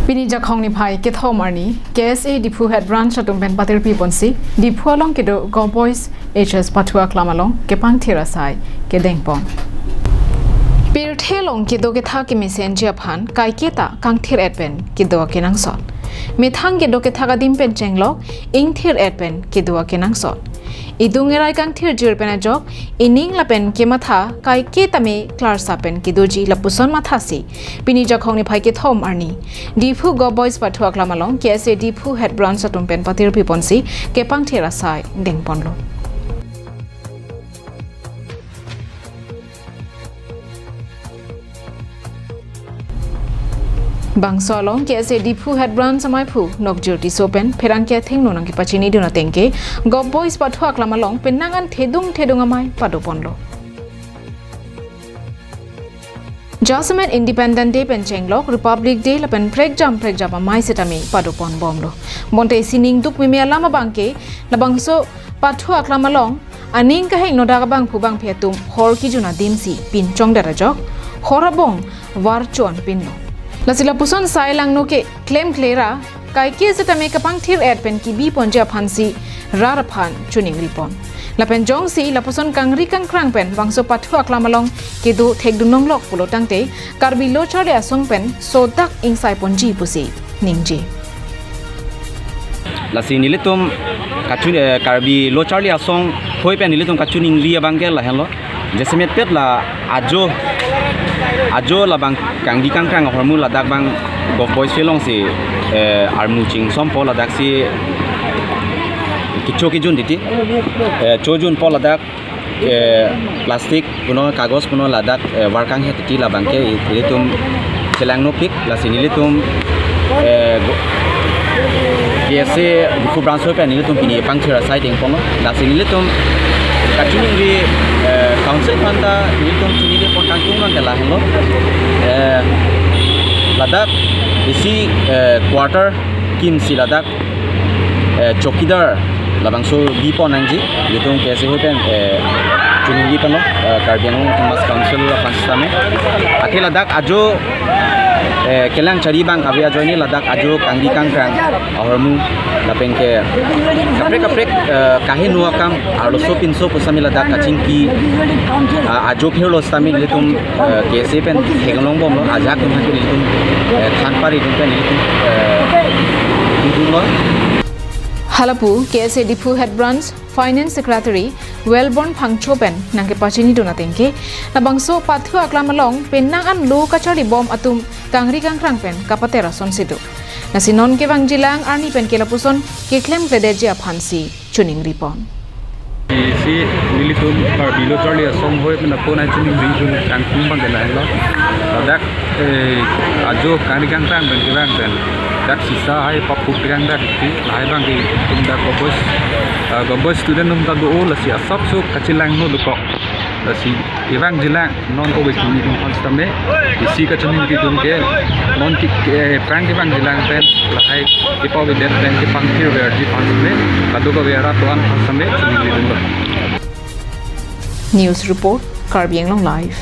Pini jakhong ni phai ke thom arni KSA Diphu Head Branch atum ben patirpi ponsi Diphu along ke do Govt.Boys HS pathu aklam along kepangthir asai kedeng pon Pir thelong ke do ke tha ke messenger phan kai ke ta kangthir adpen ke do ke nang sol methang ke do ke tha ga dim pen chenglok ingthir adpen ke do ke nang sol idungerai kangthir jir pen ajok ining lapen ke matha kai ke tame klarsa pen ke doji lapuson matha si pini jakhong ni phai ke thom arni Diphu Govt.Boys pathu aklam along KSA Diphu Head Branch atum pen patirpi ponsi kepangthir asai deng ponlo Bangsolong KSA Diphu Head Branch samai phu nok joti sopen pherang ke thing nonang ki pachini duna tengke Govt.Boys pathu aklam along penangan thedung amai padoponlo Jasmine Independent Day pencenglok Republic Day lapen prek jam amai setami padopon bomlo bonte sining duk mimi alama bangke labangso pathu aklam along aning ka heng nodaga bang phu bang phetum hor ki juna dimsi pin chong darajok horabong warchon pinno Lasila puson sai lang no ke claim cleara kai ke setame kepangthir adpen ki bi ponja phansi rar phan chuning ripon lapen jong si lapuson kangri kangkrang pen bangso pathu aklam along ke du thek du nonglok pulo tangte karbi lo chare asong pen sodak insai ponji pusi ningji Lasi nilitum kachun karbi lo charli asong hoi pen nilitum kachuning ria bangkel la hello jesemet pet la ajo la bang kangdi kangkrang hormu la dak bang Govt.Boys felong si armu ching sompo la dak si kicho ki jun diti chojun po la dak plastik puno kagos puno la dak warkang he titi la bangke litum selang no pik la sinilitum KSA Diphu Branch pe nilitum pini pangthir asai deng pono la sinilitum kachuning ri council panda nilitum chunile pon kangtung nang kala hello ladak isi quarter kim si ladak chokidar labangso bipon angji litung KSA hopen chuning li pano karbiang mas council la panstame ake ladak ajo kelang cari bang kabia joini ladak ajo kangdi kangkrang ahormu lapengke kaprek kahe nuakam arloso pinso pusami ladak kachingki ajo phirlo stami litum KSA pen heglong bom lo ajak tum hatu litum thanpari tum pen litum dulo Halapu KSA Diphu Head Branch Finance Secretary Wellborn Phangchopen nangke pachini duna tengke labangso pathu aklam along penangan lo kachari bom atum kangri kangkrang pen kapatera son sidu nasinon ke bang jilang arni pen ke lapuson ke claim kledeja phansi chuning ripon si nilitum bilo charli asong hoi na pona chuning ringchun kangtung bang dela hello dak ajo kangri kangkrang ben kibang ben dak sisa hai papu pirang dak ti lai bang ki tum dak Govt.Boys student num ta do la si asap so kachilang no lukok la si ibang jilang non ko be kini tum panstame isi ka chuning ki tum ke non ki prank ibang jilang pen la hai ipo be den pen ki pangthir ver ji panstame la do ko vera to an panstame chuning ki tum News report Karbiang Long Live